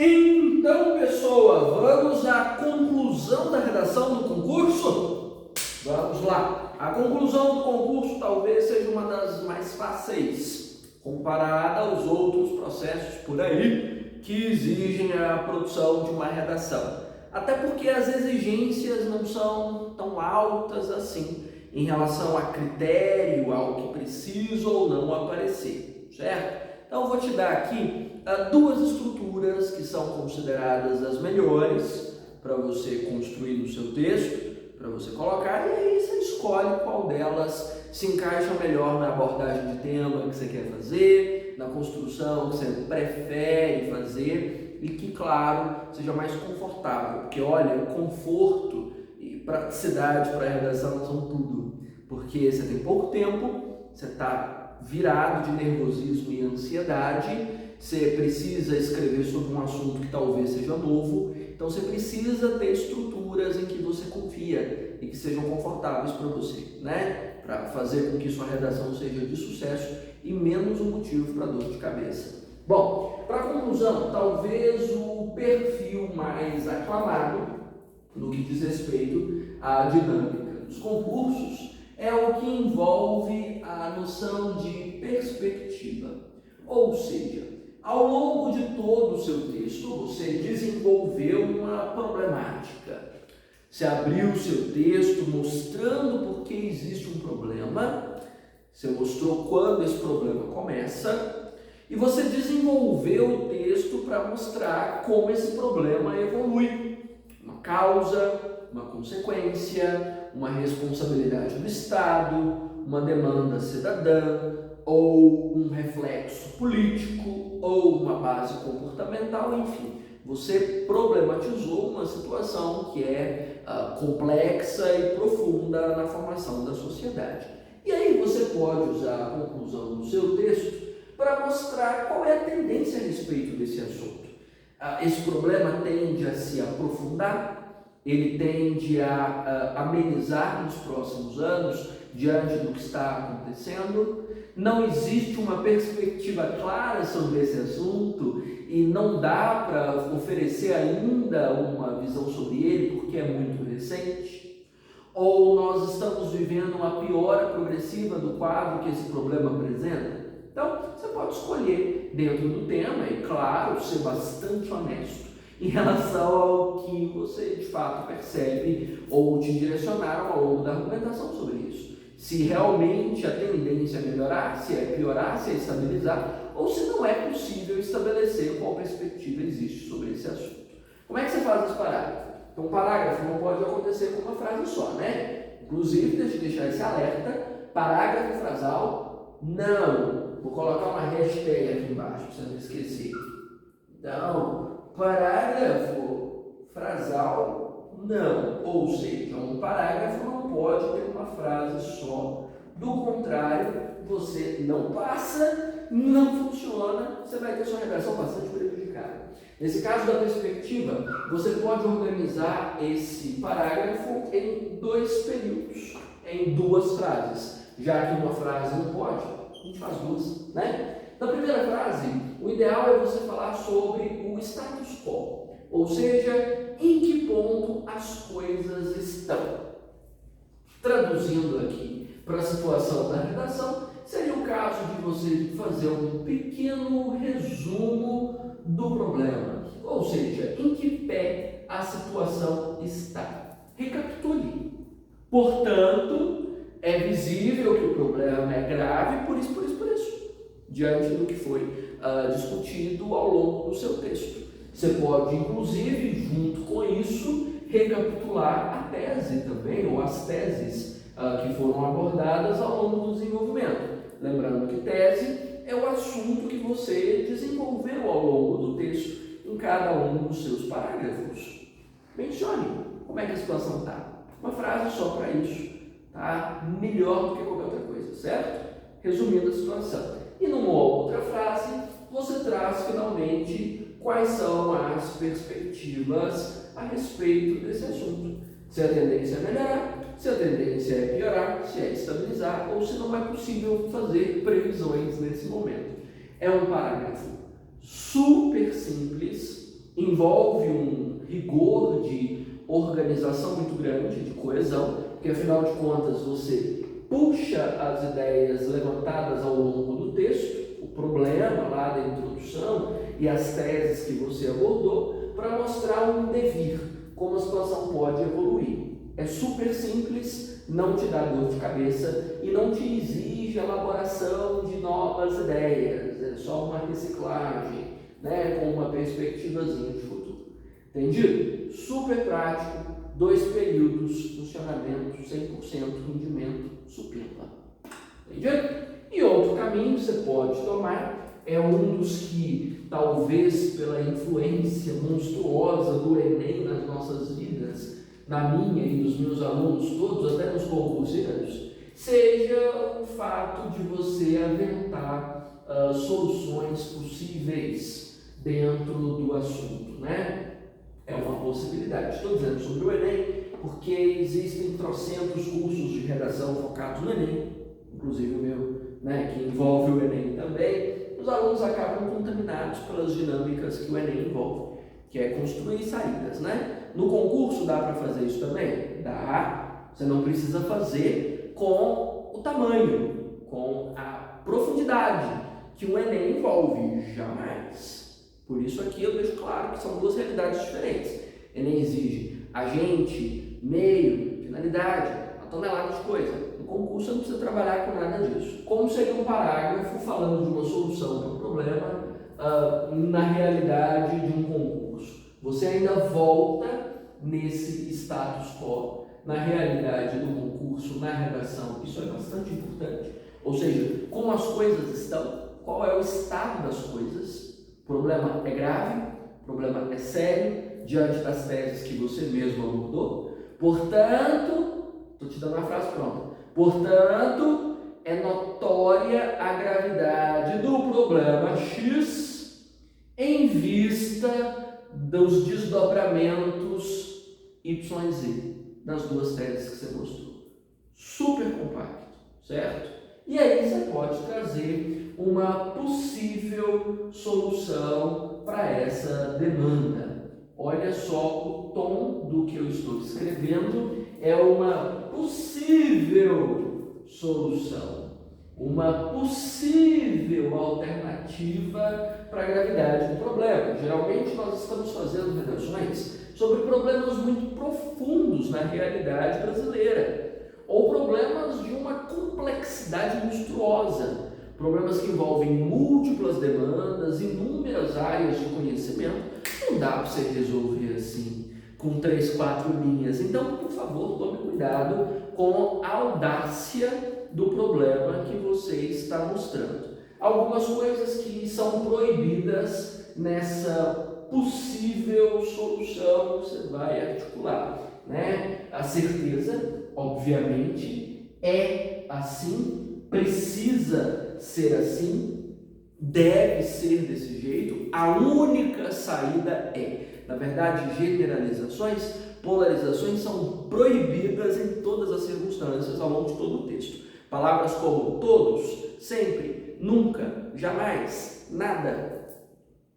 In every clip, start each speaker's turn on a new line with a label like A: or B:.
A: Então, pessoal, vamos à conclusão da redação do concurso? Vamos lá. A conclusão do concurso talvez seja uma das mais fáceis, comparada aos outros processos por aí que exigem a produção de uma redação. Até porque as exigências não são tão altas assim em relação a critério, ao que precisa ou não aparecer, certo? Então, eu vou te dar aqui duas estruturas que são consideradas as melhores para você construir no seu texto, para você colocar, e aí você escolhe qual delas se encaixa melhor na abordagem de tema que você quer fazer, na construção que você prefere fazer e que, claro, seja mais confortável, porque olha, conforto e praticidade para a redação são tudo, porque você tem pouco tempo, você está virado de nervosismo e ansiedade, você precisa escrever sobre um assunto que talvez seja novo, então você precisa ter estruturas em que você confia e que sejam confortáveis para você, né? Para fazer com que sua redação seja de sucesso e menos um motivo para dor de cabeça. Bom, para conclusão, talvez o perfil mais aclamado no que diz respeito à dinâmica dos concursos é o que envolve a noção de perspectiva, ou seja, ao longo de todo o seu texto, você desenvolveu uma problemática. Você abriu o seu texto mostrando por que existe um problema, você mostrou quando esse problema começa, e você desenvolveu o texto para mostrar como esse problema evolui. Uma causa, uma consequência, uma responsabilidade do Estado, uma demanda cidadã, ou um reflexo político, ou uma base comportamental, enfim. Você problematizou uma situação que é complexa e profunda na formação da sociedade. E aí você pode usar a conclusão do seu texto para mostrar qual é a tendência a respeito desse assunto. Esse problema tende a se aprofundar, ele tende a amenizar nos próximos anos diante do que está acontecendo. Não existe uma perspectiva clara sobre esse assunto e não dá para oferecer ainda uma visão sobre ele porque é muito recente. Ou nós estamos vivendo uma piora progressiva do quadro que esse problema apresenta. Então, você pode escolher dentro do tema e, claro, ser bastante honesto em relação ao que você de fato percebe ou te direcionaram ao longo da argumentação sobre isso. Se realmente a tendência é melhorar, se é piorar, se é estabilizar, ou se não é possível estabelecer qual perspectiva existe sobre esse assunto. Como é que você faz esse parágrafo? Então, um parágrafo não pode acontecer com uma frase só, né? Inclusive, deixa eu deixar esse alerta, parágrafo frasal, não. Vou colocar uma hashtag aqui embaixo, para você não esquecer. Então, parágrafo frasal, não. Ou seja, um parágrafo não pode ter uma frase só. Do contrário, você não passa, não funciona, você vai ter sua redação bastante prejudicada. Nesse caso da perspectiva, você pode organizar esse parágrafo em dois períodos, em duas frases. Já que uma frase não pode, a gente faz duas, né? Na primeira frase, o ideal é você falar sobre o status quo, ou seja, em que ponto as coisas estão. Traduzindo aqui para a situação da redação, seria o caso de você fazer um pequeno resumo do problema, ou seja, em que pé a situação está. Recapitule. Portanto, é visível que o problema é grave, por isso, diante do que foi discutido ao longo do seu texto. Você pode, inclusive, junto com isso, recapitular a tese também, ou as teses que foram abordadas ao longo do desenvolvimento. Lembrando que tese é o assunto que você desenvolveu ao longo do texto em cada um dos seus parágrafos. Mencione como é que a situação está. Uma frase só para isso, tá? Melhor do que qualquer outra coisa, certo? Resumindo a situação. E numa outra frase, você traz finalmente quais são as perspectivas a respeito desse assunto. Se a tendência é melhorar, se a tendência é piorar, se é estabilizar ou se não é possível fazer previsões nesse momento. É um parágrafo super simples, envolve um rigor de organização muito grande, de coesão, porque afinal de contas você puxa as ideias levantadas ao longo do texto, o problema lá da introdução e as teses que você abordou, para mostrar um devir, como a situação pode evoluir. É super simples, não te dá dor de cabeça e não te exige elaboração de novas ideias, é só uma reciclagem, né, com uma perspectivazinha de futuro. Entendido? Super prático, 2 períodos, funcionamento 100%, rendimento supimpa. Entendido? E outro caminho que você pode tomar é um dos que, talvez pela influência monstruosa do Enem nas nossas vidas, na minha e dos meus alunos todos, até nos concurseiros, seja o fato de você aventar soluções possíveis dentro do assunto, né? É uma possibilidade. Estou dizendo sobre o Enem porque existem trocentos cursos de redação focados no Enem, inclusive o meu, né, que envolve o Enem também. Os alunos acabam contaminados pelas dinâmicas que o Enem envolve, que é construir saídas, né? No concurso dá para fazer isso também? Dá. Você não precisa fazer com o tamanho, com a profundidade que o Enem envolve, jamais. Por isso aqui eu deixo claro que são duas realidades diferentes. Enem exige agente, meio, finalidade, uma tonelada de coisa. No concurso você não precisa trabalhar com nada disso. Como seria um parágrafo falando de uma solução para um problema na realidade de um concurso? Você ainda volta nesse status quo, na realidade do concurso, na redação. Isso é bastante importante. Ou seja, como as coisas estão, qual é o estado das coisas. O problema é grave, o problema é sério, diante das teses que você mesmo abordou. Portanto, estou te dando uma frase pronta. Portanto, é notória a gravidade do problema X em vista dos desdobramentos Y e Z das duas teses que você mostrou. Super compacto, certo? E aí você pode trazer uma possível solução para essa demanda. Olha só o tom do que eu estou escrevendo, é uma possível solução, uma possível alternativa para a gravidade do problema. Geralmente nós estamos fazendo redações sobre problemas muito profundos na realidade brasileira, ou problemas de uma complexidade monstruosa, problemas que envolvem múltiplas demandas, inúmeras áreas de conhecimento. Não dá para você resolver assim, com 3, 4 linhas. Então, por favor, tome cuidado com a audácia do problema que você está mostrando. Algumas coisas que são proibidas nessa possível solução que você vai articular, né? A certeza, obviamente, é assim, precisa ser assim, deve ser desse jeito. A única saída é, na verdade, generalizações, polarizações são proibidas em todas as circunstâncias ao longo de todo o texto. Palavras como todos, sempre, nunca, jamais, nada,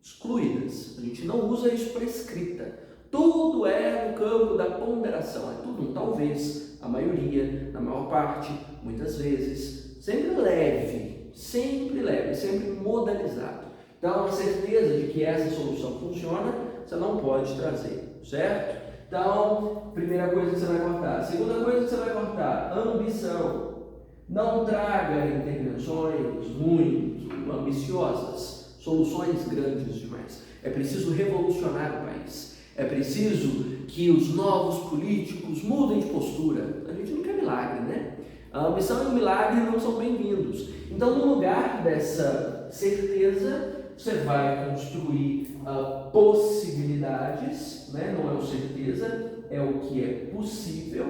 A: excluídas. A gente não usa isso para escrita. Tudo é no campo da ponderação, é tudo um talvez, a maioria, na maior parte, muitas vezes, sempre leve, sempre modalizado. Então, a certeza de que essa solução funciona, você não pode trazer, certo? Então, primeira coisa que você vai cortar. Segunda coisa que você vai cortar, ambição. Não traga intervenções muito ambiciosas, soluções grandes demais. É preciso revolucionar o país. É preciso que os novos políticos mudem de postura. A gente não quer milagre, né? A ambição e o milagre não são bem-vindos. Então, no lugar dessa certeza, você vai construir possibilidades, né? Não é o certeza, é o que é possível,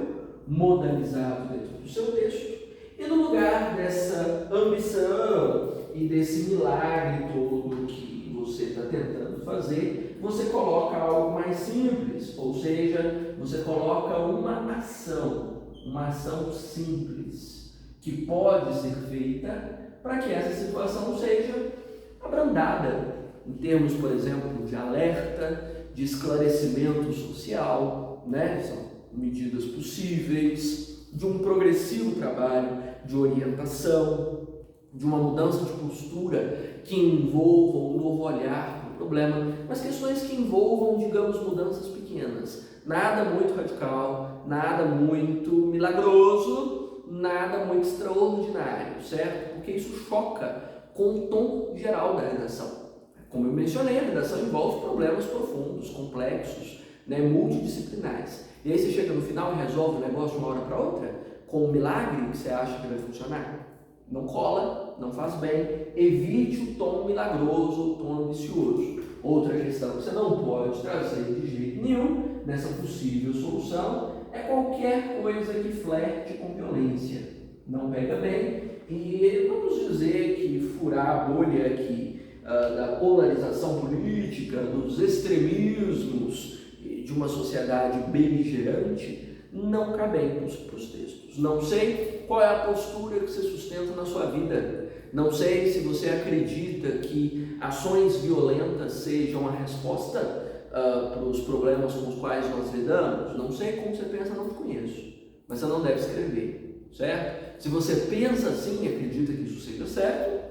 A: modalizado dentro do seu texto. E no lugar dessa ambição e desse milagre todo que você está tentando fazer, você coloca algo mais simples, ou seja, você coloca uma ação simples, que pode ser feita para que essa situação seja abrandada, em termos, por exemplo, de alerta, de esclarecimento social, né? São medidas possíveis, de um progressivo trabalho de orientação, de uma mudança de postura que envolva um novo olhar para o problema, mas questões que envolvam, digamos, mudanças pequenas. Nada muito radical, nada muito milagroso, nada muito extraordinário, certo? Porque isso choca com o tom geral da redação. Como eu mencionei, a redação envolve problemas profundos, complexos, né, multidisciplinares. E aí você chega no final e resolve o negócio de uma hora para outra, com um milagre que você acha que vai funcionar. Não cola, não faz bem, evite o tom milagroso, o tom ambicioso. Outra questão que você não pode trazer de jeito nenhum nessa possível solução é qualquer coisa que flerte com violência. Não pega bem. E vamos dizer que furar a bolha aqui da polarização política, dos extremismos de uma sociedade beligerante, não cabem para os textos. Não sei qual é a postura que você sustenta na sua vida. Não sei se você acredita que ações violentas sejam a resposta para os problemas com os quais nós lidamos. Não sei como você pensa, não te conheço. Mas você não deve escrever, certo? Se você pensa assim e acredita que isso seja certo,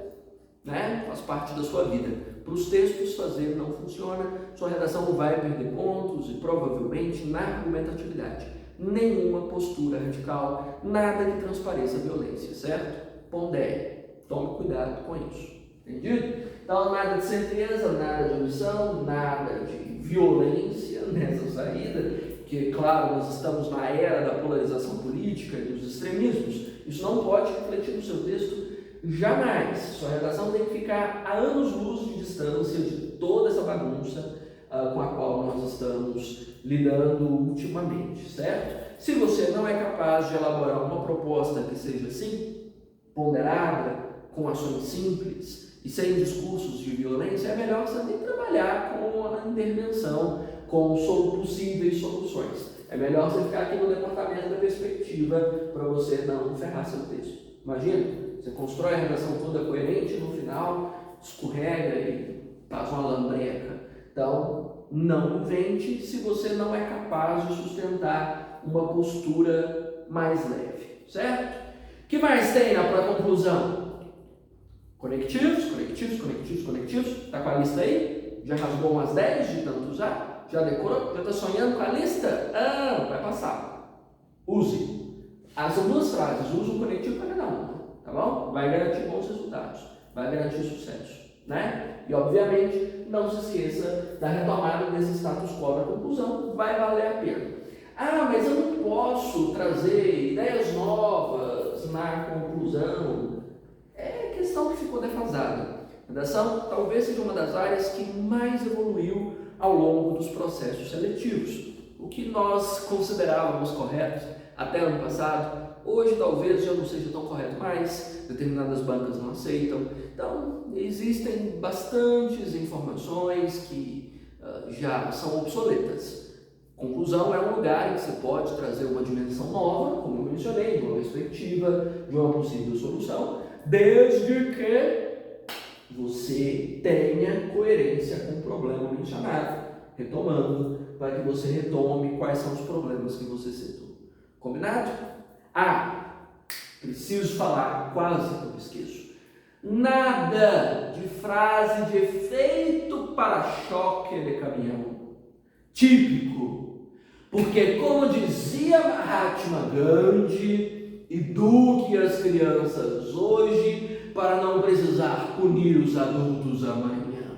A: né, faz parte da sua vida. Para os textos fazer não funciona, sua redação vai perder pontos e provavelmente na argumentatividade. Nenhuma postura radical, nada que transpareça violência, certo? Pondere, tome cuidado com isso, entendido? Então nada de certeza, nada de omissão, nada de violência nessa saída, porque claro, nós estamos na era da polarização política e dos extremismos, isso não pode refletir no seu texto jamais. Sua redação tem que ficar a anos-luz de distância de toda essa bagunça com a qual nós estamos lidando ultimamente, certo? Se você não é capaz de elaborar uma proposta que seja assim, ponderada, com ações simples e sem discursos de violência, é melhor você nem trabalhar com a intervenção, com possíveis soluções. É melhor você ficar aqui no departamento da perspectiva para você não ferrar seu texto. Imagina, você constrói a redação toda coerente, no final escorrega e faz uma lambreca. Então, não invente se você não é capaz de sustentar uma postura mais leve, certo? O que mais tem para conclusão? Conectivos. Está com a lista aí? Já rasgou umas 10 de tanto usar? Já decorou? Já está sonhando com a lista? Vai passar. Use. São duas frases. Use um conectivo para cada uma. Tá bom? Vai garantir bons resultados. Vai garantir sucesso. Né? E, obviamente, não se esqueça da retomada desse status quo da conclusão. Vai valer a pena. Mas eu não posso trazer ideias novas na conclusão. É questão que ficou defasada. A redação talvez seja uma das áreas que mais evoluiu ao longo dos processos seletivos. O que nós considerávamos correto até ano passado, hoje talvez já não seja tão correto mais, determinadas bancas não aceitam. Então, existem bastantes informações que já são obsoletas. Conclusão é um lugar em que você pode trazer uma dimensão nova, como eu mencionei, de uma perspectiva, de uma possível solução, desde que você tenha coerência com o problema mencionado, retomando, para que você retome quais são os problemas que você citou. Combinado? Preciso falar, quase que eu esqueço. Nada de frase de efeito para-choque de caminhão. Típico. Porque, como dizia Mahatma Gandhi, eduque as crianças hoje para não precisar punir os adultos amanhã.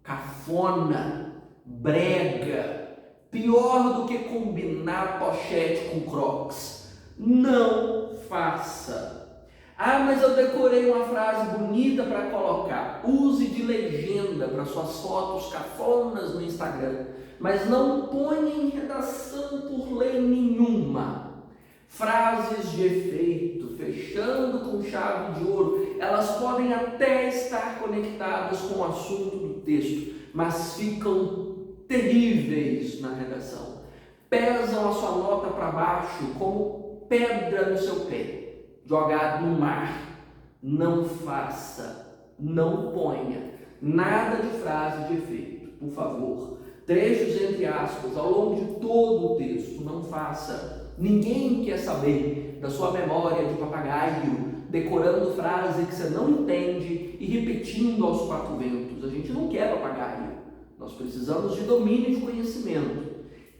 A: Cafona, brega, pior do que combinar pochete com Crocs. Não faça. Mas eu decorei uma frase bonita para colocar. Use de legenda para suas fotos cafonas no Instagram, mas não ponha em redação por lei nenhuma. Frases de efeito, fechando com chave de ouro, elas podem até estar conectadas com o assunto do texto, mas ficam terríveis na redação. Pesam a sua nota para baixo como pedra no seu pé, jogado no mar. Não faça, não ponha nada de frase de efeito, por favor. trechos entre aspas ao longo de todo o texto. Não faça. Ninguém quer saber da sua memória de papagaio, decorando frase que você não entende e repetindo aos quatro ventos. A gente não quer papagaio. Nós precisamos de domínio de conhecimento.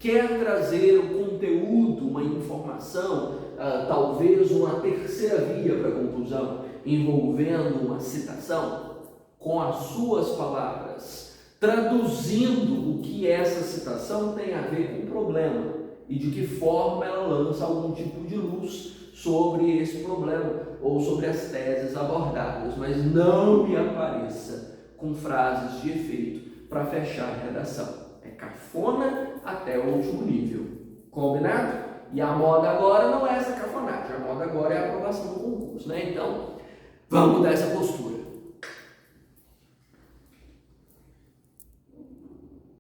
A: Quer trazer o conteúdo, uma informação, talvez uma terceira via para a conclusão, envolvendo uma citação, com as suas palavras, traduzindo o que essa citação tem a ver com o problema e de que forma ela lança algum tipo de luz sobre esse problema ou sobre as teses abordadas, mas não me apareça com frases de efeito para fechar a redação. É cafona até o último nível. Combinado? E a moda agora não é essa cafonagem, a moda agora é a aprovação do concurso, né? Então, vamos dar essa postura.